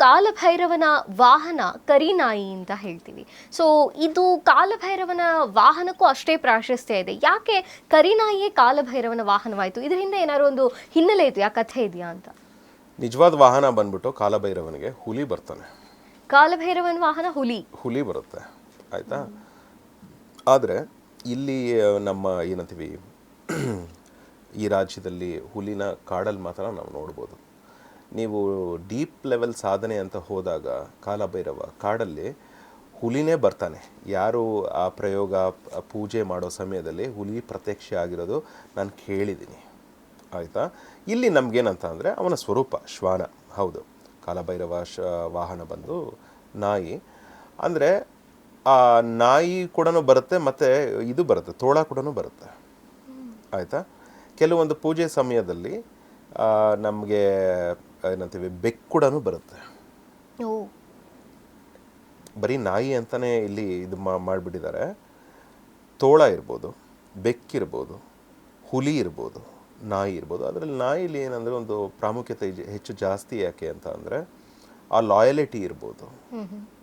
ಕಾಲಭೈರವನ ವಾಹನ ಕರಿನಾಯಿ ಅಂತ ಹೇಳ್ತೀವಿ. ಸೊ ಇದು ಕಾಲಭೈರವನ ವಾಹನಕ್ಕೂ ಅಷ್ಟೇ ಪ್ರಾಶಸ್ತ್ಯ ಇದೆ. ಯಾಕೆ ಕರಿನಾಯಿಯೇ ಕಾಲಭೈರವನ ವಾಹನವಾಯಿತು? ಇದರಿಂದ ಏನಾದ್ರು ಒಂದು ಹಿನ್ನೆಲೆ ಇದೆಯಾ, ಕಥೆ ಇದೆಯಾ ಅಂತ? ನಿಜವಾದ ವಾಹನ ಬಂದ್ಬಿಟ್ಟು ಕಾಲಭೈರವನಿಗೆ ಹುಲಿ ಬರ್ತಾನೆ. ಕಾಲಭೈರವನ ವಾಹನ ಹುಲಿ ಬರುತ್ತೆ, ಆಯಿತಾ. ಆದರೆ ಇಲ್ಲಿ ನಮ್ಮ ಏನಂತೀವಿ ಈ ರಾಜ್ಯದಲ್ಲಿ ಹುಲಿನ ಕಾಡಲ್ಲಿ ಮಾತ್ರ ನಾವು ನೋಡ್ಬೋದು. ನೀವು ಡೀಪ್ ಲೆವೆಲ್ ಸಾಧನೆ ಅಂತ ಹೋದಾಗ ಕಾಲಭೈರವ ಕಾಡಲ್ಲಿ ಹುಲಿನೇ ಬರ್ತಾನೆ. ಯಾರು ಆ ಪ್ರಯೋಗ ಪೂಜೆ ಮಾಡೋ ಸಮಯದಲ್ಲಿ ಹುಲಿ ಪ್ರತ್ಯಕ್ಷ ಆಗಿರೋದು ನಾನು ಕೇಳಿದ್ದೀನಿ, ಆಯಿತಾ. ಇಲ್ಲಿ ನಮಗೇನಂತ ಅಂದರೆ ಅವನ ಸ್ವರೂಪ ಶ್ವಾನ. ಹೌದು, ಕಾಲಭೈರವ ವಾಹನ ಬಂದು ನಾಯಿ. ಅಂದರೆ ಆ ನಾಯಿ ಕೂಡ ಬರುತ್ತೆ, ಮತ್ತು ಇದು ಬರುತ್ತೆ, ತೋಳ ಕೂಡ ಬರುತ್ತೆ, ಆಯಿತಾ. ಕೆಲವೊಂದು ಪೂಜೆ ಸಮಯದಲ್ಲಿ ನಮಗೆ ಏನಂತೀವಿ ಬೆಕ್ಕು ಕೂಡ ಬರುತ್ತೆ. ಬರೀ ನಾಯಿ ಅಂತಲೇ ಇಲ್ಲಿ ಇದು ಮಾಡಿಬಿಟ್ಟಿದ್ದಾರೆ. ತೋಳ ಇರ್ಬೋದು, ಬೆಕ್ಕಿರ್ಬೋದು, ಹುಲಿ ಇರ್ಬೋದು, ನಾಯಿ ಇರ್ಬೋದು. ಅದರಲ್ಲಿ ನಾಯಿಲಿ ಏನಂದರೆ ಒಂದು ಪ್ರಾಮುಖ್ಯತೆ ಹೆಚ್ಚು ಜಾಸ್ತಿ. ಯಾಕೆ ಅಂತ ಅಂದರೆ ಆ ಲಾಯಲಿಟಿ ಇರ್ಬೋದು,